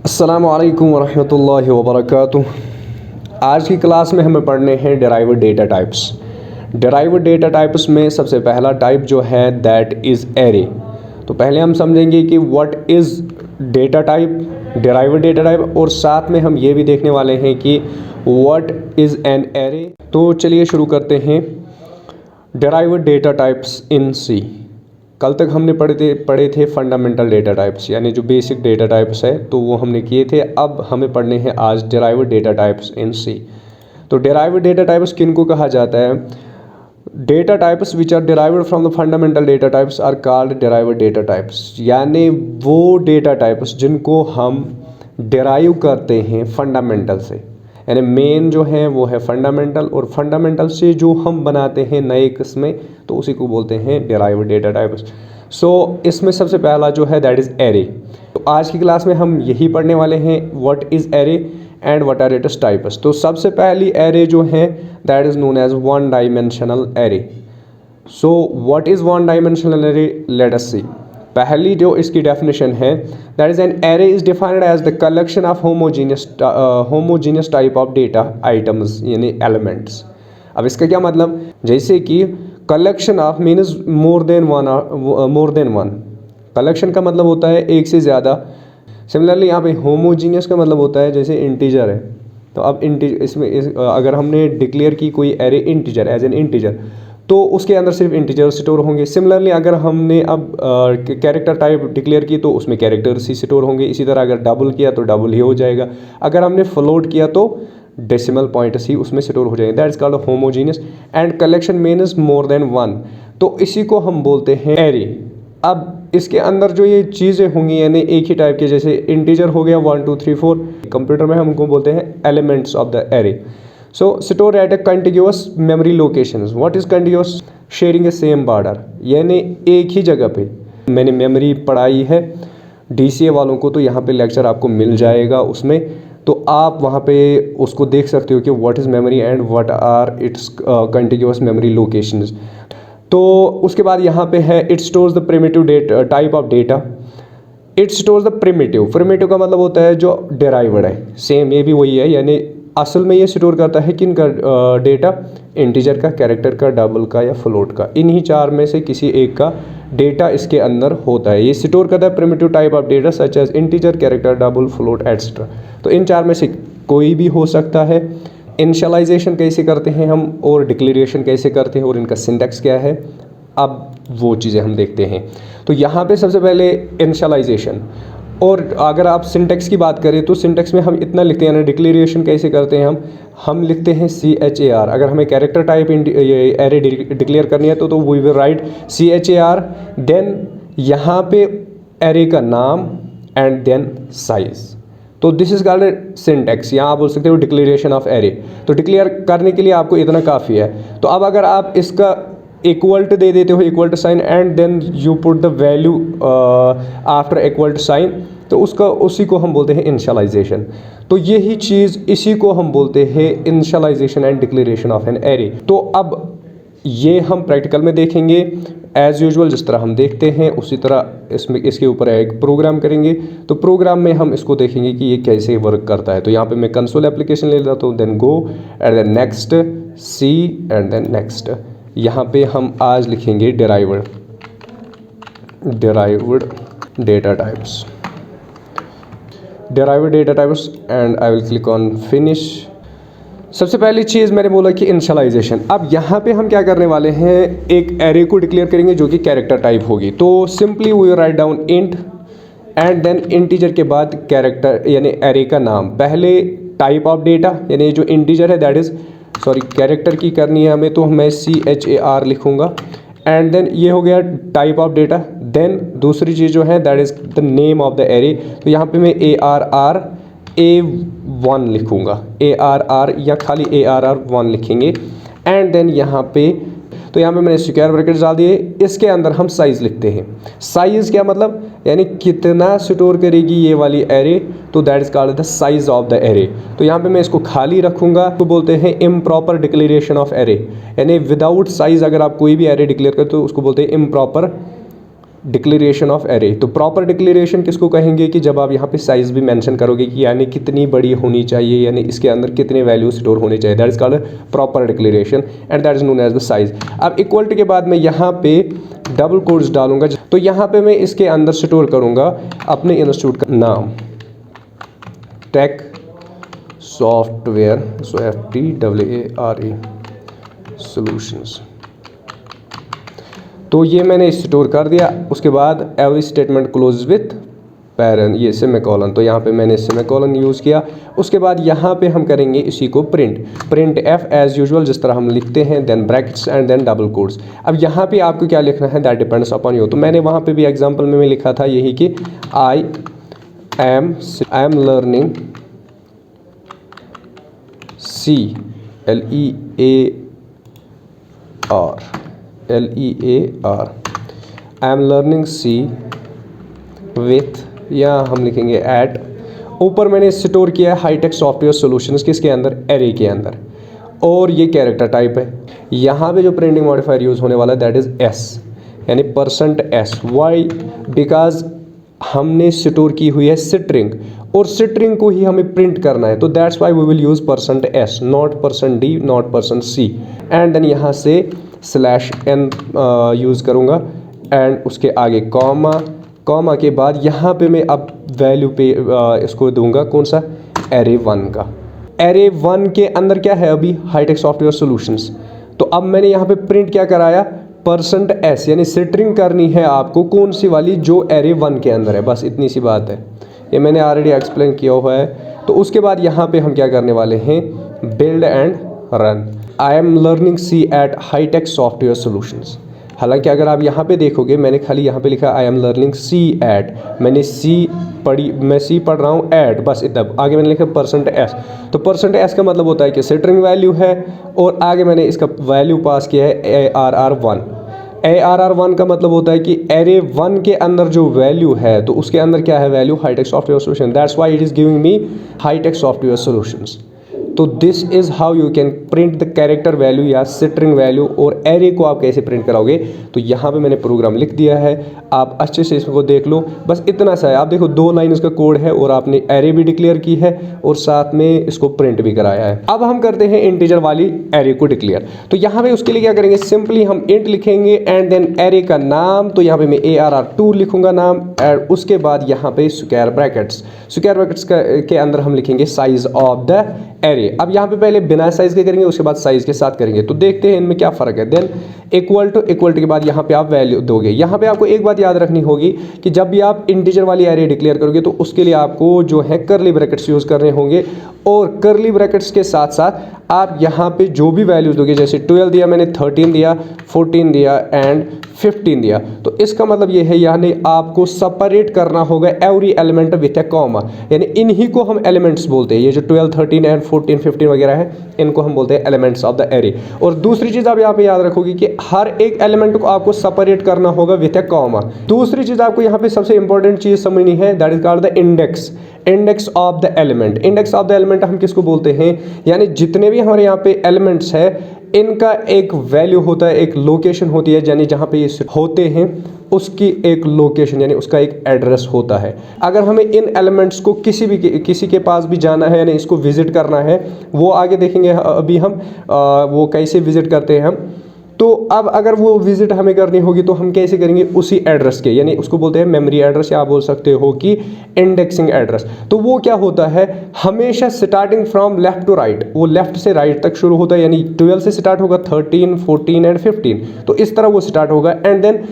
अस्सलामु अलैकुम वरहमतुल्लाहि वबरकातुह। आज की क्लास में हमें पढ़ने हैं derived data types. Derived data types में सबसे पहला टाइप जो है दैट इज़ एरे। तो पहले हम समझेंगे कि what is data type, derived data type, और साथ में हम ये भी देखने वाले हैं कि व्हाट इज़ एन एरे। तो चलिए शुरू करते हैं। डेराइव्ड डेटा टाइप्स इन सी। कल तक हमने पढ़े थे फंडामेंटल डेटा टाइप्स, यानी जो बेसिक डेटा टाइप्स है, तो वो हमने किए थे। अब हमें पढ़ने हैं आज derived data types in C. तो डेराइव्ड डेटा टाइप्स किन को कहा जाता है? Data types which are derived from the fundamental data types are called derived data types, यानी वो डेटा टाइप्स जिनको हम डेराइव करते हैं फंडामेंटल से, यानी मेन जो है वो है फंडामेंटल, और फंडामेंटल से जो हम बनाते हैं नए किस्में, तो उसी को बोलते हैं डेराइव्ड डेटा टाइप्स। सो इसमें सबसे पहला जो है दैट इज़ एरे। तो आज की क्लास में हम यही पढ़ने वाले हैं what is array and what are its types. तो सबसे पहली एरे जो है that is known as one dimensional array. So what is one dimensional array, let us see. पहली जो इसकी डेफिनेशन है that is an array is defined as the collection of homogeneous type of data items, यानी elements. अब इसका क्या मतलब, जैसे कि collection of means more than one. Collection का मतलब होता है एक से ज़्यादा। सिमिलरली यहाँ पे होमोजीनियस का मतलब होता है जैसे इंटीजर है, तो अब अगर हमने डिक्लेयर की कोई array integer as an integer, तो उसके अंदर सिर्फ इंटीजर स्टोर होंगे। सिमिलरली अगर हमने अब कैरेक्टर टाइप डिक्लेयर की तो उसमें कैरेक्टर्स ही स्टोर होंगे। इसी तरह अगर डबल किया तो डबल ही हो जाएगा। अगर हमने फ्लोट किया तो डेसिमल पॉइंट्स ही उसमें स्टोर हो जाएंगे। That is called homogeneous and collection means more than one, तो इसी को हम बोलते हैं एरे। अब इसके अंदर जो ये चीज़ें होंगी यानी एक ही टाइप के, जैसे इंटीजर हो गया 1 2 3 4, कंप्यूटर में हम उनको बोलते हैं elements of the array. So store at a contiguous memory locations. What is contiguous? Sharing a same border, यानी एक ही जगह पे मैंने मेमोरी पढ़ाई है। DCA वालों को तो यहाँ पे लेक्चर आपको मिल जाएगा उसमें, तो आप वहाँ पे उसको देख सकते हो कि what is memory and what are its contiguous memory locations. तो उसके बाद यहाँ पे है it stores the primitive type of data. It stores the primitive का मतलब होता है जो डेराइव्ड है। सेम ये भी वही है, यानी असल में ये स्टोर करता है किन का डेटा, इंटीजर का, कैरेक्टर का, डबल का या फ्लोट का। इन्हीं चार में से किसी एक का डेटा इसके अंदर होता है। ये स्टोर करता है primitive type of data such as integer, character, double, float etcetera. तो इन चार में से कोई भी हो सकता है। इनिशियलाइजेशन कैसे करते हैं हम, और डिक्लेरेशन कैसे करते हैं, और इनका सिंटैक्स क्या है, अब वो चीज़ें हम देखते हैं। तो यहाँ पे सबसे पहले इनिशियलाइजेशन, और अगर आप सिंटेक्स की बात करें तो सिंटेक्स में हम इतना लिखते हैं ना, डिक्लेरेशन कैसे करते हैं हम लिखते हैं CHAR। अगर हमें कैरेक्टर टाइप एरे डिक्लेयर करनी है तो we will write CHAR, then यहाँ पे एरे का नाम एंड देन साइज। तो दिस इज कॉल्ड सिंटेक्स। यहाँ आप बोल सकते हो डिक्लेरेशन ऑफ एरे। तो डिक्लेयर करने के लिए आपको इतना काफ़ी है। तो अब अगर आप इसका इक्वल टू दे देते हो, equal to sign, and then you put the value after equal to sign, तो उसी को हम बोलते हैं इनिशियलाइजेशन। तो यही चीज़, इसी को हम बोलते हैं initialization and declaration of an array. तो अब ये हम प्रैक्टिकल में देखेंगे एज़ यूजुअल, जिस तरह हम देखते हैं उसी तरह इसके ऊपर एक प्रोग्राम करेंगे। तो प्रोग्राम में हम इसको देखेंगे कि ये कैसे वर्क करता है। तो यहाँ पे मैं कंसोल एप्लीकेशन ले लेता हूँ, then go and then next, C and then next. यहाँ पे हम आज लिखेंगे derived data types and I will click on finish. सबसे पहली चीज़ मैंने बोला कि इनिशियलाइजेशन। अब यहाँ पे हम क्या करने वाले हैं, एक एरे को डिक्लेयर करेंगे जो कि कैरेक्टर टाइप होगी। तो simply we write down int and then integer के बाद कैरेक्टर यानी एरे का नाम। पहले टाइप ऑफ डेटा यानी जो इंटीजर है दैट इज़ कैरेक्टर की करनी है हमें, तो मैं CHAR लिखूँगा, एंड देन ये हो गया टाइप ऑफ डेटा। देन दूसरी चीज़ जो है that is the name of the array. तो यहाँ पे मैं ARR1 लिखूँगा, ARR या खाली ARR1 लिखेंगे। एंड देन यहाँ पे तो यहाँ पे मैंने स्क्वायर ब्रैकेट्स डाल दिए। इसके अंदर हम साइज़ लिखते हैं। साइज़ क्या मतलब, यानी कितना स्टोर करेगी ये वाली एरे, तो that is called the size of the array. तो यहाँ पे मैं इसको खाली रखूँगा, तो बोलते हैं इम्प्रॉपर डिक्लेरेशन ऑफ एरे, यानी विदाउट साइज अगर आप कोई भी एरे डिक्लेयर करते हो तो उसको बोलते हैं इम्प्रॉपर डिक्लेरेशन ऑफ एरे। तो प्रॉपर डिक्लेरेशन किसको कहेंगे कि जब आप यहाँ पे साइज भी मेंशन करोगे कि यानी कितनी बड़ी होनी चाहिए, यानी इसके अंदर कितने वैल्यू स्टोर होने चाहिए, that is called proper declaration and that is known as the size. अब इक्वल टू के बाद मैं यहाँ पे डबल कोट्स डालूंगा, तो यहाँ पे मैं इसके अंदर स्टोर करूँगा अपने इंस्टीट्यूट का नाम, टेक सॉफ्टवेयर, सो FTWARE सॉल्यूशंस। तो ये मैंने स्टोर कर दिया। उसके बाद every statement close with barren, ये सेमीकोलन, तो यहाँ पे मैंने सेमीकोलन यूज़ किया। उसके बाद यहाँ पे हम करेंगे इसी को प्रिंट F एज यूजुअल जिस तरह हम लिखते हैं, then brackets and then double quotes. अब यहाँ पे आपको क्या लिखना है, दैट डिपेंड्स अपॉन यू। तो मैंने वहाँ पे भी एग्जांपल में मैं लिखा था यही कि आई am learning LEAR I am learning C with, या हम लिखेंगे एट, ऊपर मैंने स्टोर किया है हाईटेक सॉफ्टवेयर सॉल्यूशंस किसके अंदर, एरे के अंदर, और ये कैरेक्टर टाइप है। यहाँ पे जो प्रिंटिंग मॉडिफायर यूज़ होने वाला है दैट इज़ S, यानी %S। वाई, बिकॉज हमने स्टोर की हुई है स्ट्रिंग, और स्ट्रिंग को ही हमें प्रिंट करना है, तो that's why we will use %S, not %D, not %C। And then यहाँ से /n यूज़ करूँगा, एंड उसके आगे कॉमा के बाद यहाँ पे मैं अब वैल्यू पे इसको दूंगा कौन सा, एरे 1 का। एरे 1 के अंदर क्या है अभी, हाईटेक सॉफ्टवेयर सॉल्यूशंस। तो अब मैंने यहाँ पे प्रिंट क्या कराया, %S, यानी स्ट्रिंग करनी है आपको कौन सी वाली, जो एरे 1 के अंदर है, बस इतनी सी बात है। ये मैंने ऑलरेडी एक्सप्लेन किया हुआ है। तो उसके बाद यहाँ पे हम क्या करने वाले हैं, build and run. I am learning C at Hitech software Solutions. हालांकि अगर आप यहाँ पे देखोगे मैंने खाली यहाँ पे लिखा I am learning C at, मैंने मैं C पढ़ रहा हूँ एट, बस इतना। आगे मैंने लिखा %S, तो %S का मतलब होता है कि स्ट्रिंग वैल्यू है, और आगे मैंने इसका वैल्यू पास किया है ARR1। ARR1 का मतलब होता है कि एरे 1 के अंदर जो वैल्यू है तो उसके अंदर क्या है value, hi tech software solution, that's why it is giving me hi tech software solutions. तो this is how you can print the character value या स्ट्रिंग वैल्यू। और एरे को आप कैसे प्रिंट कराओगे, तो यहाँ पे मैंने प्रोग्राम लिख दिया है, आप अच्छे से इसको देख लो, बस इतना सा है। आप देखो 2 लाइन इसका कोड है, और आपने एरे भी डिक्लेयर की है और साथ में इसको प्रिंट भी कराया है। अब हम करते हैं इंटीजर वाली एरे को डिक्लेयर। तो यहाँ पे उसके लिए क्या करेंगे, सिंपली हम इंट लिखेंगे एंड देन एरे का नाम, तो यहाँ पे मैं ARR2 लिखूंगा नाम, और उसके बाद यहाँ पे स्क्वायर ब्रैकेट्स के अंदर हम लिखेंगे साइज ऑफ द एरे। अब यहाँ पे पहले बिना साइज के करेंगे, उसके बाद साइज के साथ करेंगे, तो देखते हैं इनमें क्या फ़र्क है। देन इक्वल टू के बाद यहाँ पे आप वैल्यू दोगे। यहाँ पे आपको एक बात याद रखनी होगी कि जब भी आप इंटीजर वाली एरे डिक्लेयर करोगे तो उसके लिए आपको जो है करली ब्रैकेट्स यूज़ करने होंगे, और करली ब्रैकेट्स के साथ साथ आप यहाँ पे जो भी वैल्यूज दोगे, जैसे 12 दिया मैंने, 13 दिया, 14 दिया एंड 15 दिया, तो इसका मतलब ये है यानी आपको सेपरेट करना होगा every element with A comma, यानी इन्हीं को हम एलिमेंट्स बोलते हैं। ये जो 12, 13 एंड 14, 15 वगैरह है, इनको हम बोलते हैं एलिमेंट्स ऑफ द एरे। और दूसरी चीज़ आप यहाँ पे याद रखोगे कि हर एक एलिमेंट को आपको सेपरेट करना होगा विथ ए कॉमा। दूसरी चीज़ आपको यहाँ पे सबसे इंपॉर्टेंट चीज़ समझनी है, that is called the index of the element. Index of the element हम किसको बोलते हैं, यानी जितने भी हमारे यहाँ पे एलिमेंट्स है इनका एक वैल्यू होता है, एक लोकेशन होती है, यानी जहाँ पे ये होते हैं उसकी एक लोकेशन, यानी उसका एक एड्रेस होता है। अगर हमें इन एलिमेंट्स को किसी के पास भी जाना है, यानी इसको विजिट करना है, वो आगे देखेंगे अभी हम वो कैसे विजिट करते हैं हम। तो अब अगर वो विजिट हमें करनी होगी तो हम कैसे करेंगे, उसी एड्रेस के, यानी उसको बोलते हैं मेमोरी एड्रेस, या आप बोल सकते हो कि इंडेक्सिंग एड्रेस। तो वो क्या होता है, हमेशा starting from left to right, वो लेफ्ट से राइट तक शुरू होता है, यानी 12 से स्टार्ट होगा, 13, 14 एंड 15, तो इस तरह वो स्टार्ट होगा। एंड देन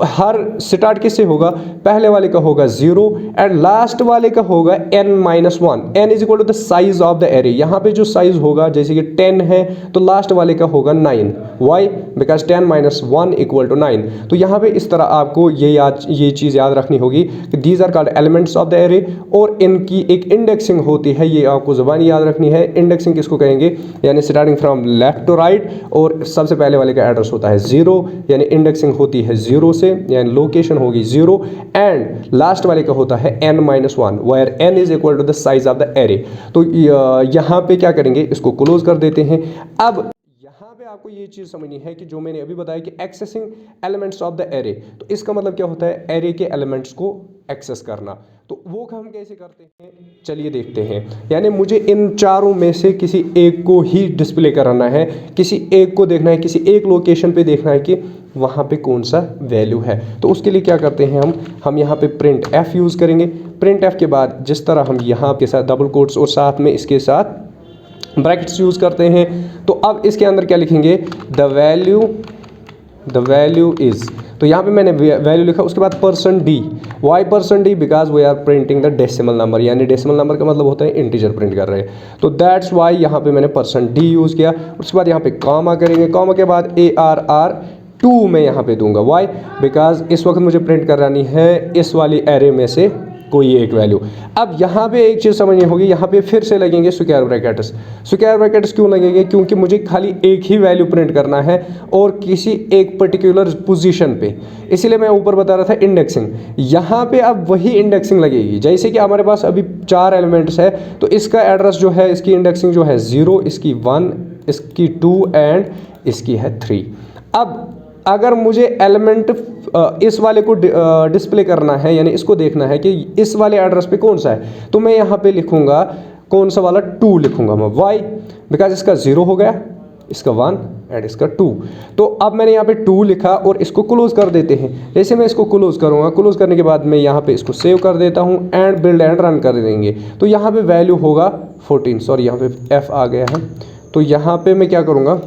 हर स्टार्ट किससे होगा, पहले वाले का होगा 0 एंड लास्ट वाले का होगा n-1। n is equal to the size of the array. यहाँ पे जो साइज होगा जैसे कि 10 है तो लास्ट वाले का होगा 9। Why, because 10-1 equal to 9। तो यहाँ पे इस तरह आपको ये चीज़ याद रखनी होगी कि these are called elements of the array, और इनकी एक इंडेक्सिंग होती है, ये आपको ज़बानी याद रखनी है। इंडेक्सिंग किसको कहेंगे, यानी starting from left to right, और सबसे पहले वाले का एड्रेस होता है 0, यानी इंडेक्सिंग होती है 0 से, यानी लोकेशन होगी 0, एंड लास्ट वाले का होता है n-1, where n is equal to the size of the array. तो यहाँ पे क्या करेंगे, इसको क्लोज कर देते हैं। अब यहाँ पे आपको ये चीज़ समझनी है कि जो मैंने अभी बताया कि accessing elements of the array, तो इसका मतलब क्या होता है, एरे के एलिमेंट्स को एक्सेस करना। तो वो हम कैसे करते हैं, चलिए देखते हैं। यानी मुझे इन चारों में से किसी एक को ही डिस्प्ले कराना है, किसी एक को देखना है, किसी एक लोकेशन पे देखना है कि वहाँ पे कौन सा वैल्यू है। तो उसके लिए क्या करते हैं हम यहाँ पे प्रिंट एफ यूज़ करेंगे। प्रिंट एफ के बाद जिस तरह हम यहाँ के साथ डबल कोट्स और साथ में इसके साथ ब्रैकेट्स यूज़ करते हैं, तो अब इसके अंदर क्या लिखेंगे, द वैल्यू इज़, तो यहाँ पे मैंने वैल्यू लिखा, उसके बाद %d, why %d, because we are printing the decimal number, यानी डेसिमल नंबर का मतलब होता है इंटीजर प्रिंट कर रहे हैं, तो दैट्स वाई यहाँ पे मैंने %d यूज़ किया। उसके बाद यहाँ पे कॉमा करेंगे, कॉमा के बाद ARR2 में यहाँ पे दूंगा, वाई बिकॉज इस वक्त मुझे प्रिंट करानी है इस वाली एरे में से कोई एक वैल्यू। अब यहाँ पे एक चीज़ समझनी होगी, यहाँ पे फिर से लगेंगे स्क्वायर ब्रैकेट्स। स्क्वायर ब्रैकेट्स क्यों लगेंगे, क्योंकि मुझे खाली एक ही वैल्यू प्रिंट करना है और किसी एक पर्टिकुलर पोजीशन पे, इसीलिए मैं ऊपर बता रहा था इंडेक्सिंग। यहाँ पे अब वही इंडेक्सिंग लगेगी, जैसे कि हमारे पास अभी 4 एलिमेंट्स है, तो इसका एड्रेस जो है, इसकी इंडेक्सिंग जो है 0, इसकी 1, इसकी 2 एंड इसकी है 3। अब अगर मुझे एलिमेंट इस वाले को डिस्प्ले करना है, यानी इसको देखना है कि इस वाले एड्रेस पे कौन सा है, तो मैं यहाँ पे लिखूंगा कौन सा वाला, 2 लिखूंगा मैं, वाई बिकॉज इसका 0 हो गया, इसका 1 एंड इसका 2। तो अब मैंने यहाँ पे 2 लिखा और इसको क्लोज कर देते हैं। जैसे मैं इसको क्लोज करूँगा, क्लोज करने के बाद मैं यहाँ पे इसको सेव कर देता हूँ एंड बिल्ड एंड रन कर देंगे, तो यहाँ पे वैल्यू होगा 14, सॉरी यहाँ पे एफ आ गया है, तो यहाँ पे मैं क्या करूँगा,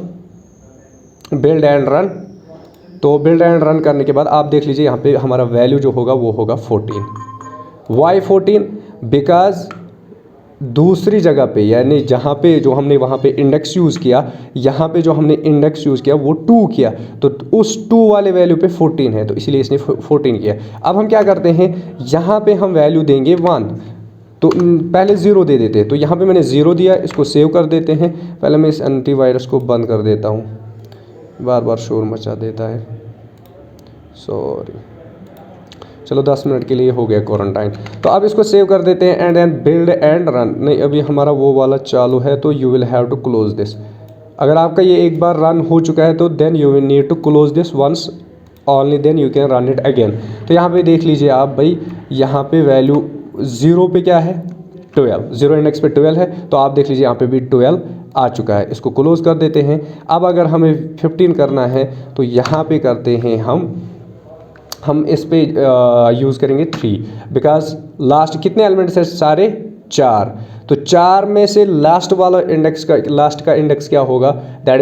बिल्ड एंड रन। तो बिल्ड एंड रन करने के बाद आप देख लीजिए यहाँ पे हमारा वैल्यू जो होगा वो होगा 14। वाई 14 बिकॉज दूसरी जगह पे, यानी जहाँ पे जो हमने वहाँ पे इंडेक्स यूज़ किया, यहाँ पे जो हमने इंडेक्स यूज़ किया वो 2 किया, तो उस 2 वाले वैल्यू पे 14 है, तो इसलिए इसने 14 किया। अब हम क्या करते हैं, यहाँ पे हम वैल्यू देंगे 1, तो पहले 0 दे देते हैं, तो यहाँ पे मैंने 0 दिया, इसको सेव कर देते हैं। पहले मैं इस एंटीवायरस को बंद कर देता हूँ, बार बार शोर मचा देता है, सॉरी। चलो 10 मिनट के लिए हो गया क्वारंटाइन। तो अब इसको सेव कर देते हैं and then build and run. नहीं, अभी हमारा वो वाला चालू है, तो you will have to close this. अगर आपका ये एक बार रन हो चुका है तो then you will need to close this once only, then you can run it again. तो यहाँ पे देख लीजिए आप भाई, यहाँ पे वैल्यू 0 पे क्या है, 12, 0 इंडेक्स पे 12 है, तो आप देख लीजिए यहाँ पे भी 12 आ चुका है। इसको क्लोज कर देते हैं। अब अगर हमें 15 करना है तो यहाँ पे करते हैं हम इस पे यूज़ करेंगे 3, बिकॉज लास्ट कितने एलिमेंट्स है, सारे 4, तो 4 में से लास्ट वाला इंडेक्स का, लास्ट का इंडेक्स क्या होगा, that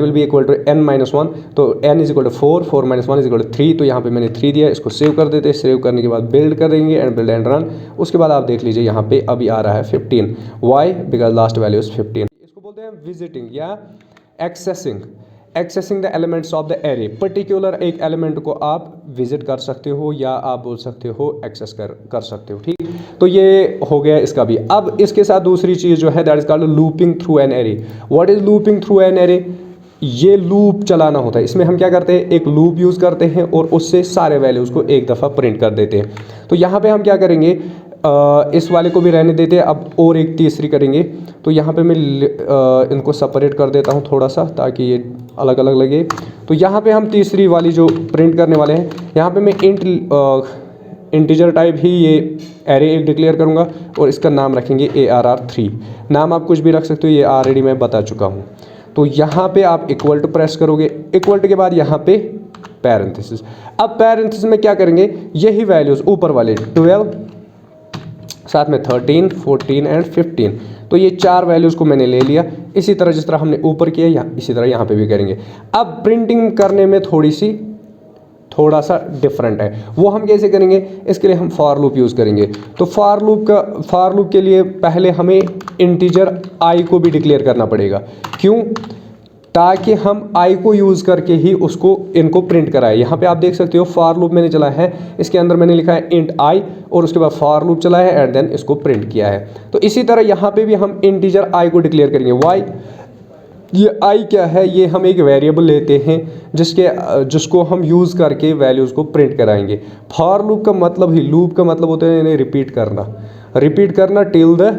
will be equal to n-1, तो n is equal to 4, 4 - 1 is equal to 3, तो यहाँ पे मैंने 3 दिया। इसको सेव कर देते हैं, सेव करने के बाद बिल्ड करेंगे एंड बिल्ड एंड रन। उसके बाद आप देख लीजिए यहाँ पे अभी आ रहा है 15, why because last value is 15। इसको बोलते हैं विजिटिंग या accessing the elements of the array. Particular एक एलिमेंट को आप विजिट कर सकते हो या आप बोल सकते हो एक्सेस कर सकते हो, ठीक। तो ये हो गया इसका भी। अब इसके साथ दूसरी चीज़ जो है that is called looping through an array. What is looping through an array, ये लूप चलाना होता है। इसमें हम क्या करते हैं, एक लूप यूज़ करते हैं और उससे सारे वैल्यूज़ को एक दफ़ा प्रिंट कर देते हैं। तो यहाँ पे हम क्या करेंगे, इस वाले को भी रहने देते हैं, अब और एक तीसरी करेंगे। तो यहाँ पे मैं इनको सेपरेट कर देता हूँ थोड़ा सा, ताकि ये अलग अलग लगे। तो यहाँ पे हम तीसरी वाली जो प्रिंट करने वाले हैं, यहाँ पे मैं इंटीजर टाइप ही ये एरे एक डिक्लेयर करूँगा और इसका नाम रखेंगे ARR3। नाम आप कुछ भी रख सकते हो, ये ऑलरेडी मैं बता चुका हूँ। तो यहाँ पे आप इक्वल टू प्रेस करोगे, इक्वल टू के बाद यहाँ पे पैरेंथेसिस। अब पैरेंथेसिस में क्या करेंगे, यही वैल्यूज़ ऊपर वाले 12 साथ में 13, 14 एंड 15, तो ये 4 वैल्यूज़ को मैंने ले लिया। इसी तरह जिस तरह हमने ऊपर किया या इसी तरह यहाँ पे भी करेंगे। अब प्रिंटिंग करने में थोड़ा सा डिफरेंट है, वो हम कैसे करेंगे, इसके लिए हम फॉर लूप यूज़ करेंगे। तो फॉर लूप के लिए पहले हमें इंटीजर आई को भी डिक्लेयर करना पड़ेगा। क्यों, ताकि हम आई को यूज़ करके ही इनको प्रिंट कराए। यहाँ पे आप देख सकते हो फॉर लूप मैंने चला है, इसके अंदर मैंने लिखा है इंट आई और उसके बाद फॉर लूप चला है एंड देन इसको प्रिंट किया है। तो इसी तरह यहाँ पे भी हम इंटीजर आई को डिक्लेयर करेंगे। वाई, ये आई क्या है, ये हम एक वेरिएबल लेते हैं जिसको हम यूज़ करके वैल्यूज़ को प्रिंट कराएंगे। फॉर लूप का मतलब होता है इन्हें रिपीट करना till the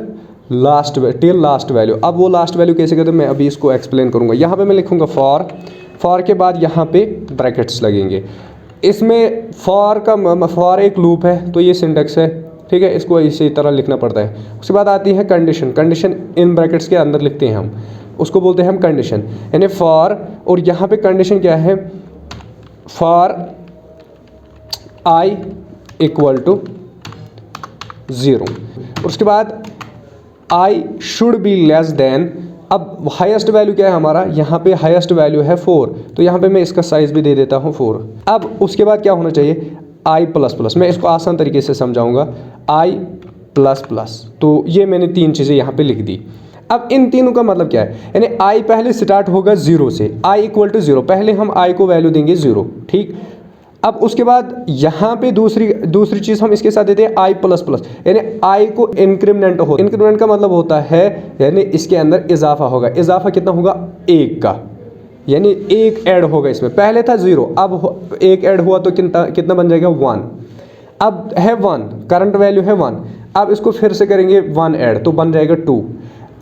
last till last value. अब वो लास्ट वैल्यू कैसे करते हैं मैं अभी इसको एक्सप्लेन करूँगा। यहाँ पे मैं लिखूँगा फॉर के बाद यहाँ पे ब्रैकेट्स लगेंगे। इसमें फॉर एक लूप है तो ये सिंटेक्स है, ठीक है, इसको इसी तरह लिखना पड़ता है। उसके बाद आती है कंडीशन इन ब्रैकेट्स के अंदर लिखते हैं हम, उसको बोलते हैं हम कंडीशन, यानी फॉर, और यहाँ पे कंडीशन क्या है, फॉर आई इक्वल टू 0। उसके बाद आई शुड बी लेस देन, अब हाईएस्ट वैल्यू क्या है हमारा, यहाँ पे हाईएस्ट वैल्यू है 4, तो यहाँ पे मैं इसका साइज भी दे देता हूँ 4। अब उसके बाद क्या होना चाहिए, आई प्लस प्लस, मैं इसको आसान तरीके से समझाऊंगा, आई प्लस प्लस, तो ये मैंने 3 चीज़ें यहाँ पे लिख दी। अब इन तीनों का मतलब क्या है, यानी आई पहले स्टार्ट होगा 0 से, आई इक्वल टू 0, पहले हम आई को वैल्यू देंगे 0, ठीक। अब उसके बाद यहाँ पे दूसरी चीज़ हम इसके साथ देते हैं आई प्लस प्लस, यानी आई को इंक्रीमेंट हो, इंक्रीमेंट का मतलब होता है यानी इसके अंदर इजाफा होगा। इजाफा कितना होगा, 1 का, यानी 1 ऐड होगा इसमें, पहले था 0, अब 1 ऐड हुआ तो कितना बन जाएगा 1। अब है 1, करंट वैल्यू है 1, अब इसको फिर से करेंगे 1 ऐड तो बन जाएगा 2।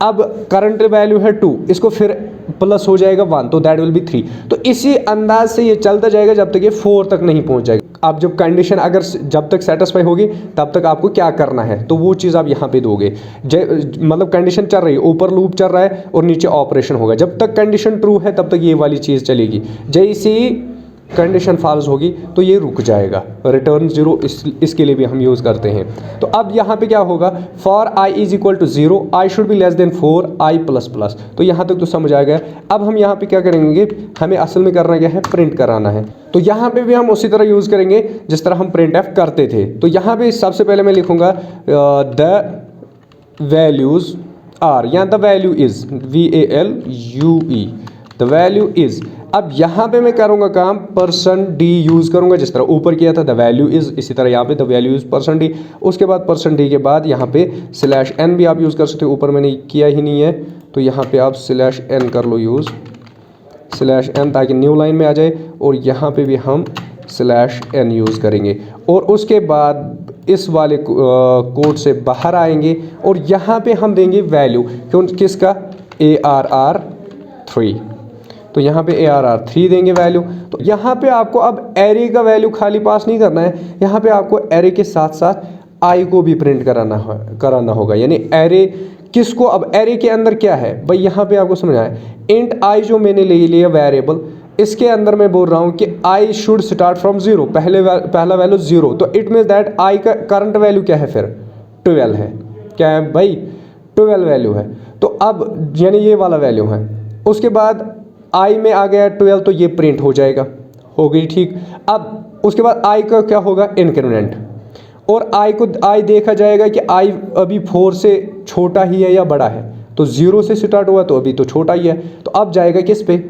अब करंट वैल्यू है 2, इसको फिर प्लस हो जाएगा 1 तो दैट विल बी 3। तो इसी अंदाज से ये चलता जाएगा जब तक ये 4 तक नहीं पहुंच जाएगा। अब जब कंडीशन अगर जब तक सेटिस्फाई होगी तब तक आपको क्या करना है, तो वो चीज़ आप यहाँ पे दोगे। मतलब कंडीशन चल रही है, ऊपर लूप चल रहा है और नीचे ऑपरेशन होगा, जब तक कंडीशन ट्रू है तब तक ये वाली चीज़ चलेगी, जैसे ही कंडीशन फॉल्स होगी तो ये रुक जाएगा। रिटर्न 0 इसके लिए भी हम यूज़ करते हैं। तो अब यहाँ पे क्या होगा, for i is equal to 0, i should be less than 4, i plus plus, तो यहाँ तक तो समझ आ गया। अब हम यहाँ पे क्या करेंगे, हमें असल में करना क्या है, प्रिंट कराना है। तो यहाँ पे भी हम उसी तरह यूज़ करेंगे जिस तरह हम प्रिंट एफ करते थे। तो यहाँ पे सबसे पहले मैं लिखूँगा द वैल्यूज़ आर, या the value is, VALUE, the value is. अब यहाँ पे मैं करूँगा काम %d यूज़ करूँगा, जिस तरह ऊपर किया था द वैल्यू इज़, इसी तरह यहाँ पे द वैल्यू इज़ %d। उसके बाद %d के बाद यहाँ पे /n भी आप यूज़ कर सकते हो, ऊपर मैंने किया ही नहीं है तो यहाँ पे आप /n कर लो यूज़, /n, ताकि न्यू लाइन में आ जाए। और यहाँ पे भी हम /n यूज़ करेंगे और उसके बाद इस वाले कोड से बाहर आएंगे और यहाँ पे हम देंगे वैल्यू, क्यों, किसका, ARR3, तो यहाँ पे ARR3 देंगे वैल्यू। तो यहाँ पे आपको अब एरे का वैल्यू खाली पास नहीं करना है, यहाँ पे आपको एरे के साथ साथ आई को भी प्रिंट कराना होगा। यानी एरे किसको, अब एरे के अंदर क्या है भाई, यहाँ पे आपको समझना है, इंट आई जो मैंने ले लिया वेरिएबल, इसके अंदर मैं बोल रहा हूँ कि आई शुड स्टार्ट फ्रॉम 0, पहला वैल्यू 0, तो इट मीन्स दैट आई का करंट वैल्यू क्या है, फिर 12 है, क्या है भाई, 12 वैल्यू है। तो अब यानी ये वाला वैल्यू है, उसके बाद आई में आ गया 12 तो ये प्रिंट हो जाएगा, हो गई, ठीक। अब उसके बाद आई का क्या होगा, इंक्रीमेंट, और आई देखा जाएगा कि आई अभी 4 से छोटा ही है या बड़ा है, तो 0 से स्टार्ट हुआ तो अभी तो छोटा ही है, तो अब जाएगा किस पे,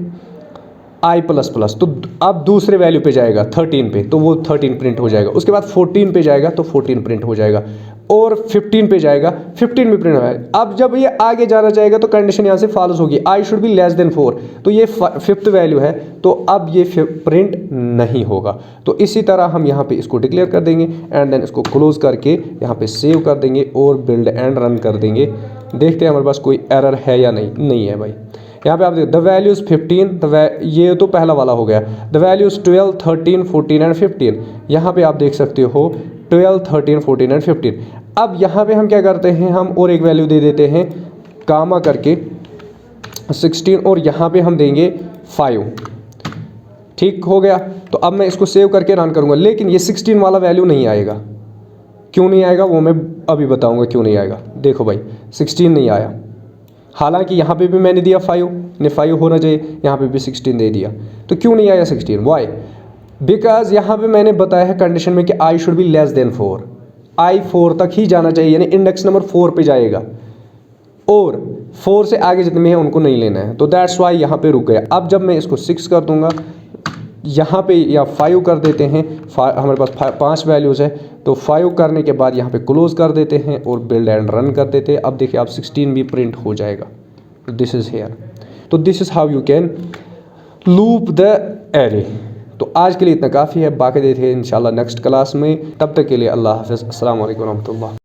आई प्लस प्लस, तो अब दूसरे वैल्यू पे जाएगा 13 पे, तो वो 13 प्रिंट हो जाएगा। उसके बाद 14 पे जाएगा तो 14 प्रिंट हो जाएगा, और 15 पे जाएगा 15 में प्रिंट हो जाएगा। अब जब ये आगे जाना चाहेगा तो कंडीशन यहाँ से फॉल्स होगी, आई शुड बी लेस देन 4, तो ये 5th वैल्यू है, तो अब ये प्रिंट नहीं होगा। तो इसी तरह हम यहाँ पे इसको डिक्लेयर कर देंगे एंड देन इसको क्लोज करके यहाँ पे सेव कर देंगे और बिल्ड एंड रन कर देंगे। देखते हैं हमारे पास कोई एरर है या नहीं है भाई। यहाँ पे आप देखो द वैल्यूज़ 15, ये तो पहला वाला हो गया, द वैल्यूज़ 12, 13, 14 एंड 15, यहाँ पे आप देख सकते हो 12, 13, 14 एंड 15। अब यहाँ पे हम क्या करते हैं, हम और एक वैल्यू दे देते हैं कामा करके 16, और यहाँ पे हम देंगे 5, ठीक हो गया। तो अब मैं इसको सेव करके रन करूँगा, लेकिन ये 16 वाला वैल्यू नहीं आएगा। क्यों नहीं आएगा वो मैं अभी बताऊँगा क्यों नहीं आएगा। देखो भाई 16 नहीं आया, हालांकि यहाँ पे भी मैंने दिया 5 ने 5 होना चाहिए, यहाँ पे भी 16 दे दिया, तो क्यों नहीं आया 16, वाई, बिकॉज यहाँ पे मैंने बताया है कंडीशन में कि आई शुड बी लेस देन 4, आई 4 तक ही जाना चाहिए, यानी इंडेक्स नंबर 4 पे जाएगा और 4 से आगे जितने हैं उनको नहीं लेना है, तो दैट्स वाई यहाँ पे रुक गया। अब जब मैं इसको 6 कर दूंगा यहाँ पे, या 5 कर देते हैं, हमारे पास 5 वैल्यूज़ है, तो 5 करने के बाद यहाँ पे क्लोज कर देते हैं और बिल्ड एंड रन कर देते हैं। अब देखिए आप 16 भी प्रिंट हो जाएगा। दिस इज़ हेयर, तो this is how you can loop the array. तो आज के लिए इतना काफ़ी है, बाकी देखते हैं इंशाल्लाह नेक्स्ट क्लास में। तब तक के लिए अल्लाह हाफ़िज़, अस्सलाम वालेकुम रहमतुल्लाह।